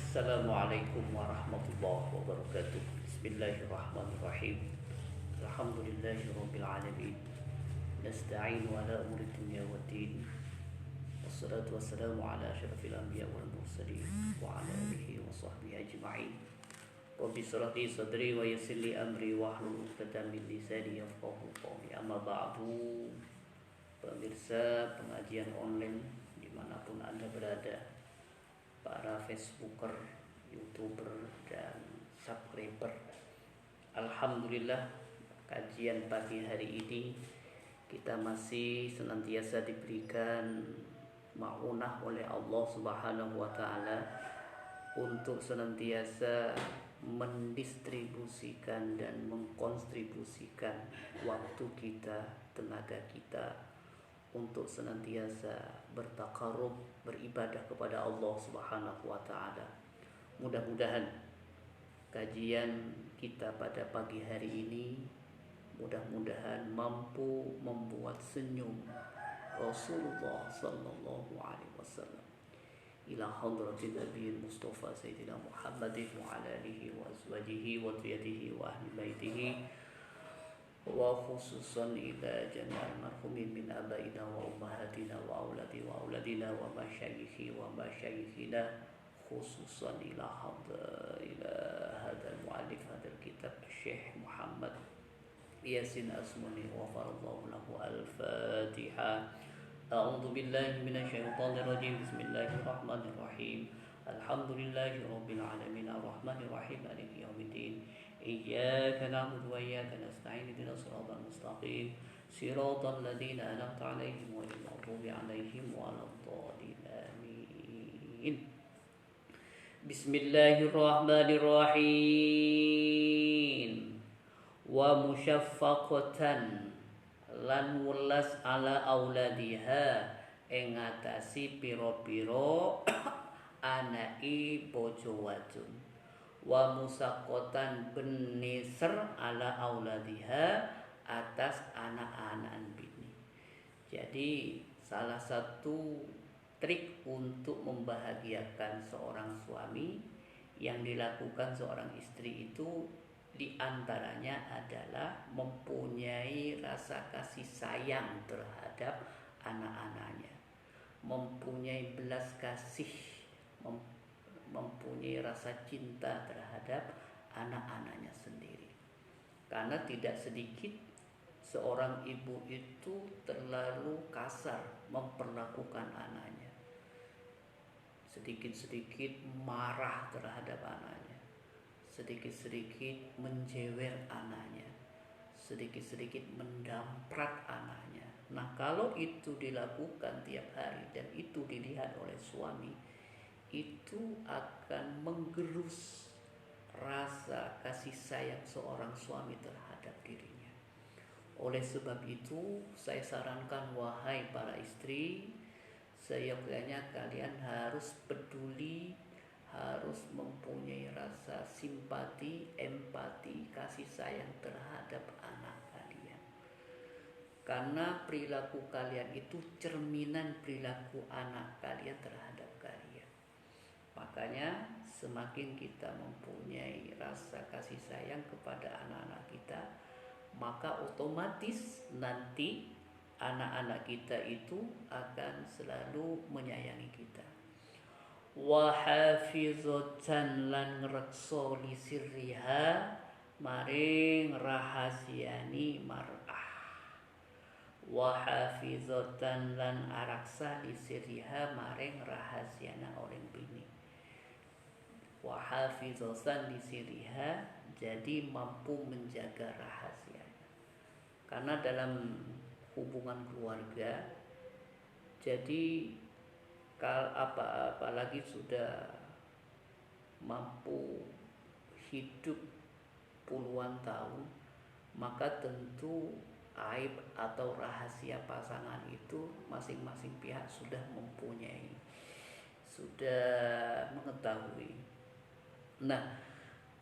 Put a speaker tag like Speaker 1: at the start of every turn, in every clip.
Speaker 1: Assalamualaikum warahmatullahi wabarakatuh. Bismillahirrahmanirrahim. Alhamdulillahirabbil alamin. Nasta'inu ala umuri dunya waddin. Wassalatu wassalamu ala asyrafil anbiya wal mursalin wa ala alihi wa sahbihi ajma'in. Rabbi shrah li sadri wa yassir li amri wahlul 'uqdatam min lisani yafqahu qawli. Amma ba'du. Pemirsa pengajian online dimanapun Anda berada, para Facebooker, YouTuber, dan subscriber. Alhamdulillah, kajian pagi hari ini kita masih senantiasa diberikan ma'unah oleh Allah Subhanahu wa taala untuk senantiasa mendistribusikan dan mengkontribusikan waktu kita, tenaga kita untuk senantiasa bertakarub, beribadah kepada Allah Subhanahu wa taala. Mudah-mudahan kajian kita pada pagi hari ini mudah-mudahan mampu membuat senyum Rasulullah sallallahu alaihi wasallam ila hadratin nabiyil mustafa sayyidina Muhammadin wa ala alihi wa azwajihi wa dhurriyyatihi wa ahli baitihi wa khususan ila jami'al marhumin min abaina wa ummahatina wa auladina wa masyayikhi wa masyayikhina, khususan ila hadal mu'allif hadal kitab Syekh Muhammad Yasin Asmuni wa faradallahu lahu al-Fatiha. A'udzu billahi minasyaitonir rajim. Bismillahirrahmanirrahim. Alhamdulillahi rabbil alamin arrahmanir rahim maliki yaumiddin. Iyyaka na'budu wa iyyaka nasta'in ihdinas siratal mustaqim siratal ladzina an'amta 'alaihim ghairil maghdubi 'alaihim waladdallin. Amin. Bismillahirrahmanirrahim. Wa musyaffaqatan lan welas ala auladiha ing ngatasi pira-pira anaki bojo wadon. Wa musaqqatan beniser ala auladiha atas anak-anak bini. Jadi salah satu trik untuk membahagiakan seorang suami yang dilakukan seorang istri itu diantaranya adalah mempunyai rasa kasih sayang terhadap anak-anaknya, mempunyai belas kasih, mempunyai rasa cinta terhadap anak-anaknya sendiri. Karena tidak sedikit seorang ibu itu terlalu kasar memperlakukan anaknya, sedikit-sedikit marah terhadap anaknya, sedikit-sedikit menjewer anaknya, sedikit-sedikit mendamprat anaknya. Nah, kalau itu dilakukan tiap hari dan itu dilihat oleh suami, itu akan menggerus rasa kasih sayang seorang suami terhadap dirinya. Oleh sebab itu, saya sarankan wahai para istri, seyogyanya kalian harus peduli, harus mempunyai rasa simpati, empati, kasih sayang terhadap anak kalian. Karena perilaku kalian itu cerminan perilaku anak kalian terhadap kalian. Makanya semakin kita mempunyai rasa kasih sayang kepada anak-anak kita, maka otomatis nanti anak-anak kita itu akan selalu menyayangi kita. Wa hafizatan lan ngrekso li sirriha maring rahasiani mar'ah. Wa hafizatan lan araksa li sirriha maring rahasiana orang bini. Wa hafizatan li sirriha, jadi mampu menjaga rahasianya. Karena dalam hubungan keluarga, jadi apalagi sudah mampu hidup puluhan tahun, maka tentu aib atau rahasia pasangan itu masing-masing pihak sudah mempunyai, sudah mengetahui. Nah,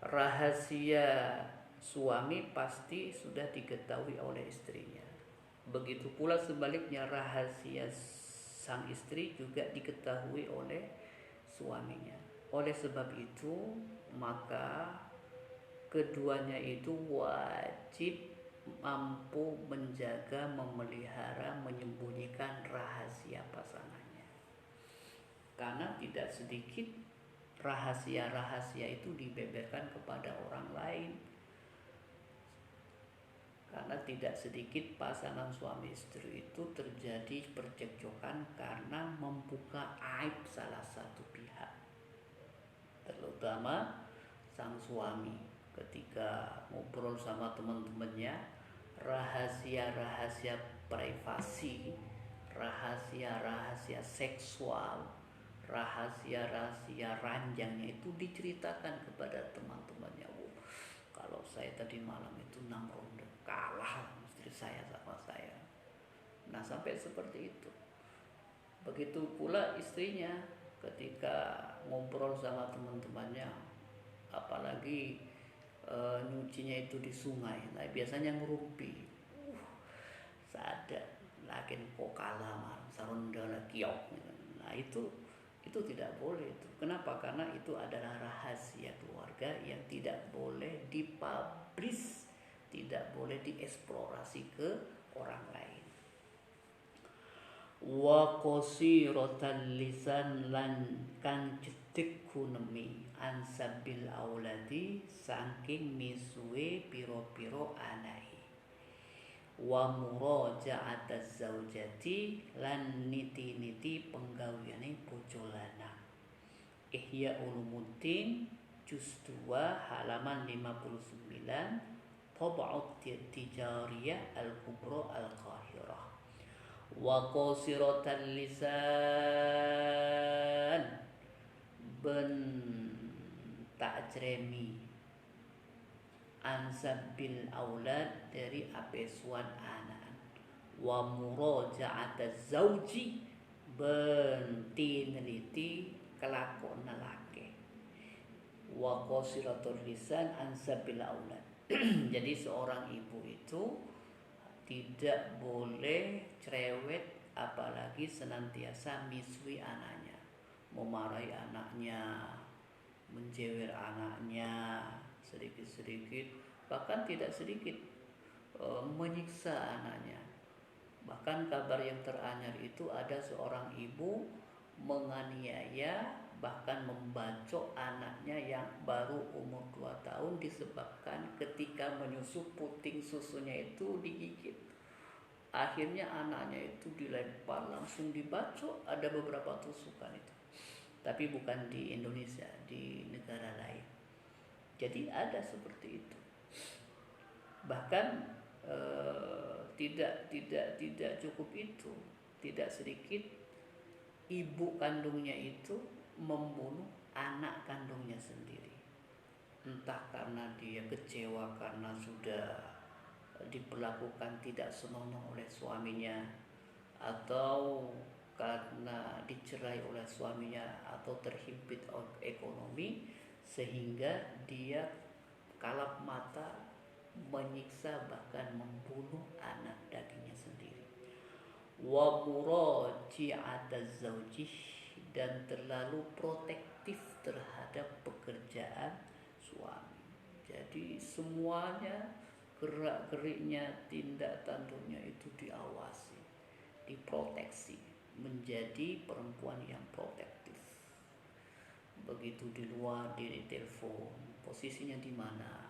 Speaker 1: rahasia suami pasti sudah diketahui oleh istrinya. Begitu pula sebaliknya, rahasia sang istri juga diketahui oleh suaminya. Oleh sebab itu, maka keduanya itu wajib mampu menjaga, memelihara, menyembunyikan rahasia pasangannya. Karena tidak sedikit rahasia-rahasia itu dibeberkan kepada orang lain. Karena tidak sedikit pasangan suami istri itu terjadi percekcokan karena membuka aib salah satu pihak, terutama sang suami ketika ngobrol sama teman-temannya, rahasia-rahasia privasi, rahasia-rahasia seksual, rahasia-rahasia ranjangnya itu diceritakan kepada teman-temannya. Kalau saya tadi malam itu 6 ronde kalah istri saya sama saya. Nah, sampai seperti itu. Begitu pula istrinya ketika ngobrol sama teman-temannya, apalagi nyucinya itu di sungai. Nah, biasanya ngerumpi. Sada lakin pokala mar sarondana kiok. Nah, itu tidak boleh itu. Kenapa? Karena itu adalah rahasia keluarga yang tidak boleh dipublish, tidak boleh dieksplorasi ke orang lain. Wa qasiratal lisan lan kang jedhek gunemi ansabil auladi saking misuwe pira-pira anahe. Wa muraja'ataz zaujati lan niti-niti penggaweane bojo lanang. Ihya Ulumuddin juz 2 halaman 59, Tab'at Tijariyah Al-Kubra Al-Qahirah. Wa qasiratal lisan ben ta'jremi ansabil aulad dari apesuan anak. Wa muraja'ataz zauji benti neliti kelakon laki. Wa qasiratul lisan ansabil aulad. Jadi seorang ibu itu tidak boleh cerewet, apalagi senantiasa misui anaknya, memarahi anaknya, menjewer anaknya sedikit-sedikit, bahkan tidak sedikit menyiksa anaknya. Bahkan kabar yang teranyar itu ada seorang ibu menganiaya, bahkan membacok anaknya yang baru umur 2 tahun disebabkan ketika menyusu puting susunya itu digigit. Akhirnya anaknya itu dilempar, langsung dibacok, ada beberapa tusukan itu. Tapi bukan di Indonesia, di negara lain. Jadi ada seperti itu. Bahkan tidak cukup itu, tidak sedikit ibu kandungnya itu membunuh anak kandungnya sendiri. Entah karena dia kecewa karena sudah diperlakukan tidak senonoh oleh suaminya, atau karena dicerai oleh suaminya, atau terhimpit ekonomi sehingga dia kalap mata menyiksa bahkan membunuh anak dagingnya sendiri. Wa muraji'ataz zaujih dan terlalu protektif terhadap pekerjaan suami. Jadi semuanya gerak-geriknya, tindak tanduknya itu diawasi, diproteksi, menjadi perempuan yang protektif. Begitu di luar, di telepon, posisinya di mana.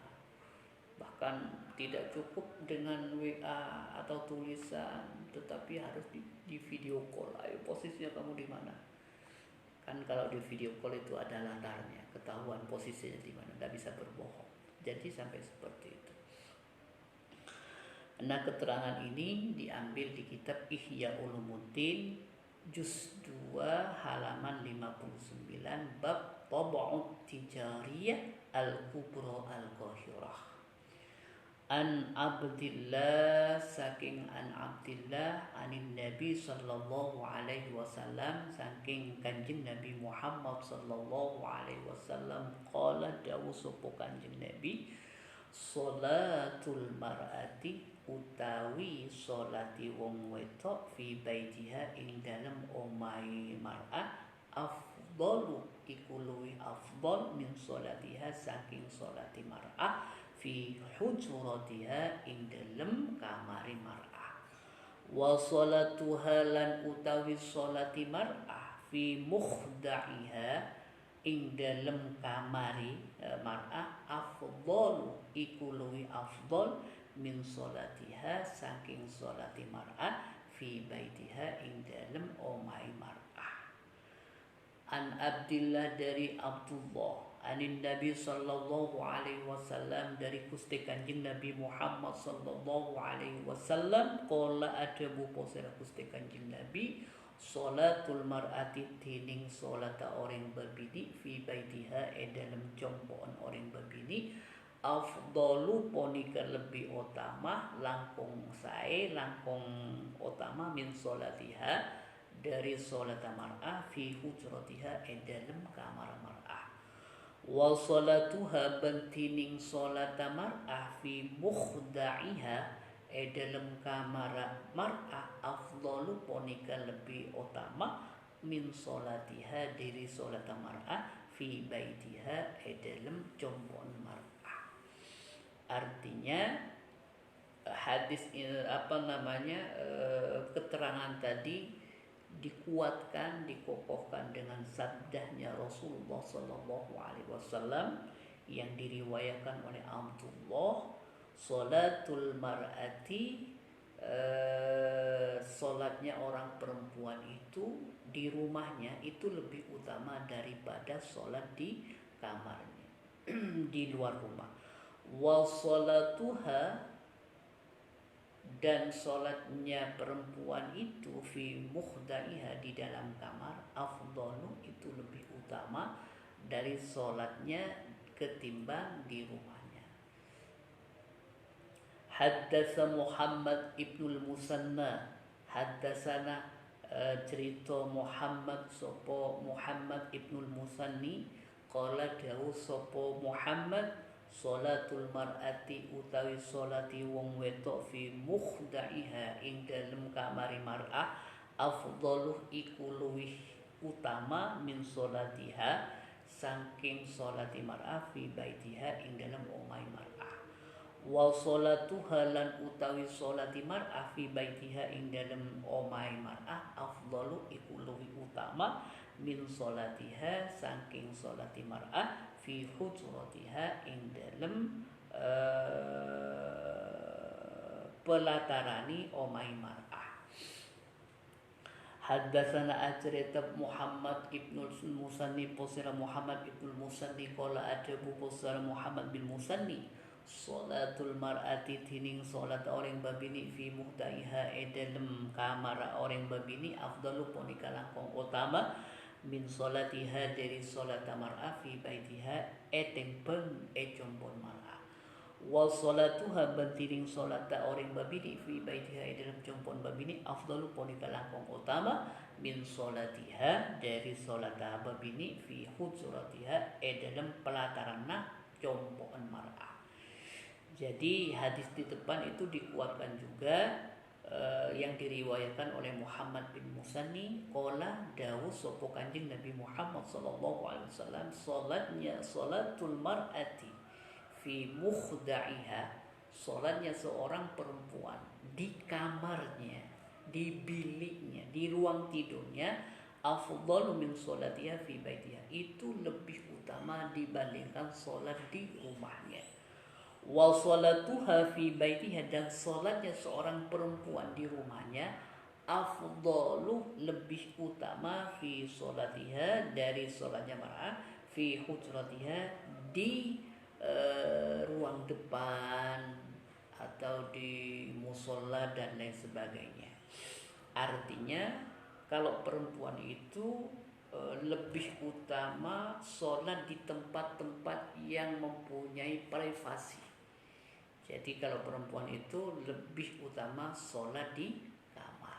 Speaker 1: Bahkan tidak cukup dengan WA atau tulisan, tetapi harus di video call. Ayo, posisinya kamu di mana? Kan kalau di video call itu ada latarnya, ketahuan posisinya di mana, nggak bisa berbohong. Jadi sampai seperti itu. Nah, keterangan ini diambil di kitab Ihya Ulumuddin juz 2 halaman 59, bab Tab'at Tijariyah Al-Kubra Al-Qahirah. An Abdillah saking an Abdillah anin Nabi sallallahu alaihi wasallam saking Kanjeng Nabi Muhammad sallallahu alaihi wasallam qala dawu sapa Kanjeng Nabi, sholatul mar'ati utawi sholati wong wedok fi baitiha ing dalem omahe mar'ah afdalu iku luwih afdal min sholatiha saking sholati mar'ah fi hujuratiha ing dalem kamari mar'ah. Wa sholatuha lan utawi sholati mar'ah fi mukhda'iha ing dalem kamari mar'ah afdal iku luwih afdal min sholatiha saking sholati mar'ah fi baitiha ing dalem omahe mar'ah. An Abdillah dari Abdullah anin Nabi sallallahu alaihi wasallam dari Gusti Kanjeng Nabi Muhammad sallallahu alaihi wasallam qala adabu posera Gusti Kanjeng Nabi sholatul mar'ati tining sholata orang berbini fi baitiha dalam jompoan orang berbini afdalu ponika lebih utama langkung sae langkung utama min sholatiha dari sholat mar'ah fi hujratiha dalam kamar mar'ah. Wa sholatuha bentining sholat mar'ah fi mukhda'iha dalam kamar mar'ah afdalu ponika lebih utama min sholatiha dari sholat mar'ah fi baitiha dalam jompoan mar'ah. Artinya hadis keterangan tadi dikuatkan, dikokohkan dengan sabdanya Rasulullah Sallallahu Alaihi Wasallam yang diriwayatkan oleh Abdullah, sholatul mar'ati, sholatnya orang perempuan itu di rumahnya itu lebih utama daripada sholat di kamarnya di luar rumah. Wa sholatuha dan sholatnya perempuan itu fi mukhda'iha di dalam kamar afdalu itu lebih utama dari sholatnya ketimbang di rumahnya. Haddasa Muhammad ibnul Musanna haddasana cerita Muhammad sopo Muhammad ibnul Musanni qala dawu sopo Muhammad sholatul mar'ati utawi sholati wong wedok fi mukhda'iha ing dalem kamari mar'ah afdaluh iku luwih utama min sholatiha saking sholati mar'ah fi baitiha ing dalem omahe mar'ah. Wa sholatuha lan utawi sholati mar'ah fi baitiha ing dalem omahe mar'ah afdalu iku luwih utama min sholatiha saking sholati mar'ah fi hujratiha ing dalem pelatarani omahe mar'ah. Haddatsana ajrita Muhammad ibnul Musanni posira Muhammad ibnul Musanni qala adabu posira Muhammad bin Musanni sholatul mar'ati tining sholat orang babini fi muhdaiha dalem kamar orang babini afdalu ponika langkung utama min sholatiha dari sholat mar'ah fi baitiha tengpeng jombon mar'ah. Wa sholatuha bantiring sholat orang babini fi baitiha dalam jombon babini afdalu ponika langkung utama min sholatiha dari sholat babini fi hujratiha dalam pelataranna jombon mar'ah. Jadi hadis di depan itu dikuatkan juga yang diriwayatkan oleh Muhammad bin Musanni qala dawu sapa Kanjeng Nabi Muhammad sallallahu alaihi wasallam sholatul mar'ati fi mukhda'iha sholatnya seorang perempuan di kamarnya, di biliknya, di ruang tidurnya afdalu min sholatiha fi baitiha itu lebih utama dibandingkan sholat di rumahnya. Wa sholatuha fi baitiha dan sholatnya seorang perempuan di rumahnya afdalu lebih utama fi sholatiha dari sholatnya mar'ah fi hujratiha di ruang depan atau di musola dan lain sebagainya. Artinya kalau perempuan itu lebih utama sholat di tempat-tempat yang mempunyai privasi. Jadi kalau perempuan itu lebih utama sholat di kamar.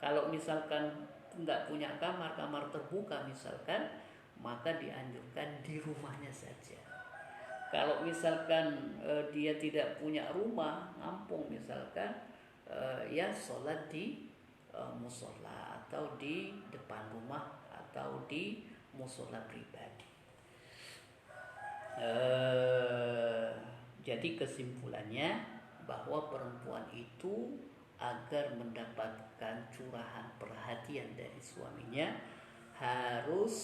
Speaker 1: Kalau misalkan nggak punya kamar, kamar terbuka misalkan, maka dianjurkan di rumahnya saja. Kalau misalkan dia tidak punya rumah, ngampung misalkan, ya sholat di musola atau di depan rumah atau di musola pribadi. Jadi kesimpulannya bahwa perempuan itu agar mendapatkan curahan perhatian dari suaminya harus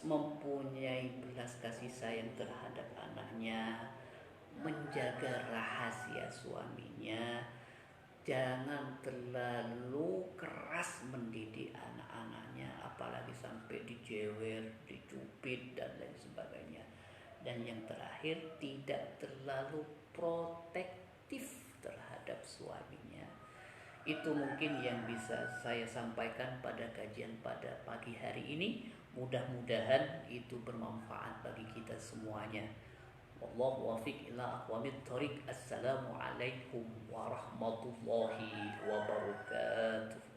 Speaker 1: mempunyai belas kasih sayang terhadap anaknya, menjaga rahasia suaminya, jangan terlalu keras mendidik anak-anaknya, apalagi sampai dijewer, dicubit dan lain sebagainya. Dan yang terakhir, tidak terlalu protektif terhadap suaminya. Itu mungkin yang bisa saya sampaikan pada kajian pada pagi hari ini. Mudah-mudahan itu bermanfaat bagi kita semuanya. Wallahu wafiq ila aqwamit thoriq. Assalamualaikum warahmatullahi wabarakatuh.